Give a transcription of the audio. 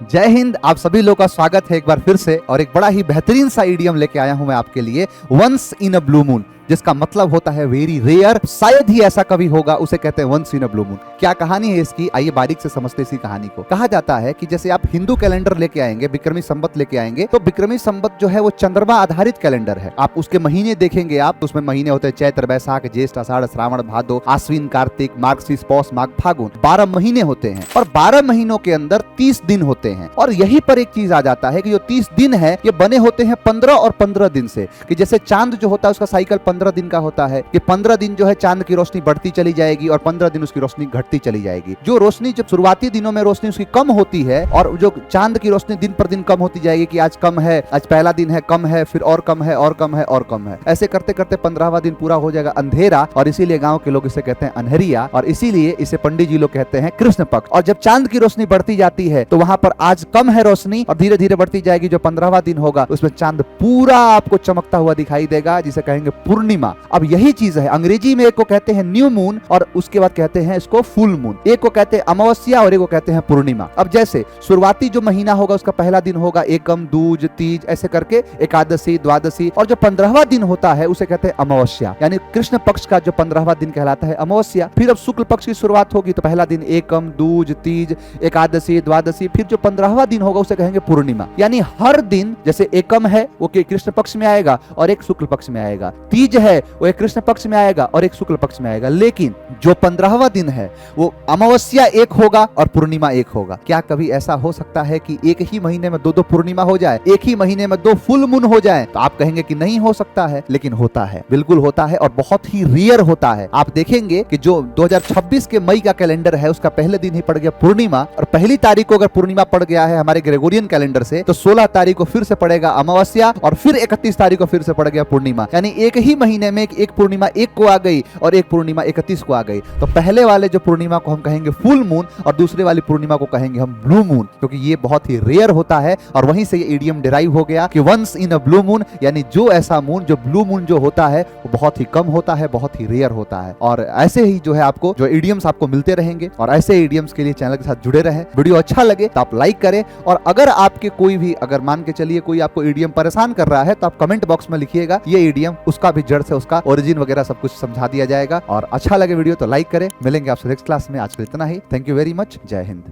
जय हिंद। आप सभी लोग का स्वागत है एक बार फिर से, और एक बड़ा ही बेहतरीन सा इडियम लेके आया हूं मैं आपके लिए, once in a blue moon, जिसका मतलब होता है वेरी रेयर। शायद ही ऐसा कभी होगा, उसे कहते हैं once in a blue moon. क्या कहानी है इसकी, आइए बारीक से समझते इसी कहानी को। कहा जाता है कि जैसे आप हिंदू कैलेंडर लेके आएंगे, विक्रमी संवत लेके आएंगे, तो विक्रमी संवत जो है वो चंद्रमा आधारित कैलेंडर है। आप उसके महीने देखेंगे, आप उसमें महीने होते हैं चैत्र, बैसाख, ज्येष्ठ, आषाढ़, श्रावण, भादो, आश्विन, कार्तिक, मार्गशीर्ष, पौष, माघ, फागुन। 12 महीने होते हैं और 12 महीनों के अंदर 30 दिन होते हैं। और यहीं पर एक चीज आ जाता है कि जो 30 दिन है ये बने होते हैं 15 और 15 दिन से। कि जैसे चांद जो होता है उसका साइकिल 15 दिन का होता है, कि 15 दिन जो है चांद की रोशनी बढ़ती चली जाएगी और 15 दिन उसकी रोशनी घटती चली जाएगी। जो रोशनी जब शुरुआती दिनों में रोशनी उसकी कम होती है और जो चांद की रोशनी दिन पर दिन कम होती जाएगी, कि आज कम है, आज पहला दिन है, कम है, फिर और कम है, और कम है, और कम है, ऐसे करते करते 15वां दिन पूरा हो जाएगा अंधेरा। और इसीलिए गांव के लोग इसे कहते हैं अनहरिया, और इसीलिए इसे पंडित जी लोग कहते हैं कृष्ण पक्ष। और जब चांद की रोशनी बढ़ती जाती है तो वहां पर आज कम है रोशनी और धीरे धीरे बढ़ती जाएगी। जो 15वां दिन होगा उसमें चांद पूरा आपको चमकता हुआ दिखाई देगा, जिसे कहेंगे पूर्णिमा। अब यही चीज है, अंग्रेजी में एक को कहते हैं न्यू मून और उसके बाद कहते हैं इसको फुल मून। एक को कहते हैं अमावस्या और एक को कहते हैं पूर्णिमा। अब जैसे शुरुआती जो महीना होगा उसका पहला दिन होगा एकम, दूज, तीज, ऐसे करके एकादशी, द्वादशी। और जो 15वां दिन होता है उसे कहते हैं अमावस्या, यानी कृष्ण पक्ष का जो 15वां दिन कहलाता है अमावस्या। फिर अब शुक्ल पक्ष की शुरुआत होगी तो पहला दिन एकम, दूज, तीज, एकादशी, द्वादशी। फिर जो 15वां दिन होगा उसे कहेंगे पूर्णिमा। यानी हर दिन, जैसे एकम है वो कृष्ण पक्ष में आएगा और एक शुक्ल पक्ष में आएगा, तीज है वो एक कृष्ण पक्ष में आएगा और एक शुक्ल पक्ष में आएगा। लेकिन जो 15वां दिन है वो अमावस्या एक होगा और पूर्णिमा एक होगा। क्या कभी ऐसा हो सकता है कि एक ही महीने में दो पूर्णिमा हो जाए, एक ही महीने में 2 फुल मून हो जाए? तो आप कहेंगे कि नहीं हो सकता है, लेकिन होता है, बिल्कुल होता है, और बहुत ही रेयर होता है। आप देखेंगे कि जो 2026 के मई का कैलेंडर है उसका पहले दिन ही पड़ गया पूर्णिमा, और पहली तारीख को अगर पूर्णिमा पड़ गया है हमारे ग्रेगोरियन कैलेंडर से, तो 16 तारीख को फिर से पड़ेगा अमावस्या और फिर 31 तारीख को फिर से पड़ गया पूर्णिमा। यानी एक ही महीने में एक पूर्णिमा एक को आ गई और एक पूर्णिमा 31 को आ गई। तो पहले वाले जो पूर्णिमा को हम कहेंगे फुल मून और दूसरे वाली पूर्णिमा को कहेंगे हम ब्लू मून, क्योंकि ये बहुत ही रेयर होता है। और वहीं से ये इडियम डिराइव हो गया कि once in a blue moon, यानी जो ऐसा मून, जो ब्लू मून जो होता है वो बहुत ही कम होता है, बहुत ही रेयर होता है। और ऐसे ही जो है आपको जो इडियम्स आपको मिलते रहेंगे, और ऐसे इडियम्स के लिए चैनल के साथ जुड़े रहे। वीडियो अच्छा लगे तो आप लाइक करें, और अगर आपके कोई भी, अगर मान के चलिए कोई आपको इडियम परेशान कर रहा है तो आप कमेंट बॉक्स में लिखिएगा ये इडियम, उसका भी जड़ से उसका ओरिजिन वगैरह सब कुछ समझा दिया जाएगा। और अच्छा लगे वीडियो तो लाइक करें। मिलेंगे आपसे नेक्स्ट क्लास में। आज के लिए इतना ही। Thank you very much. जय हिंद।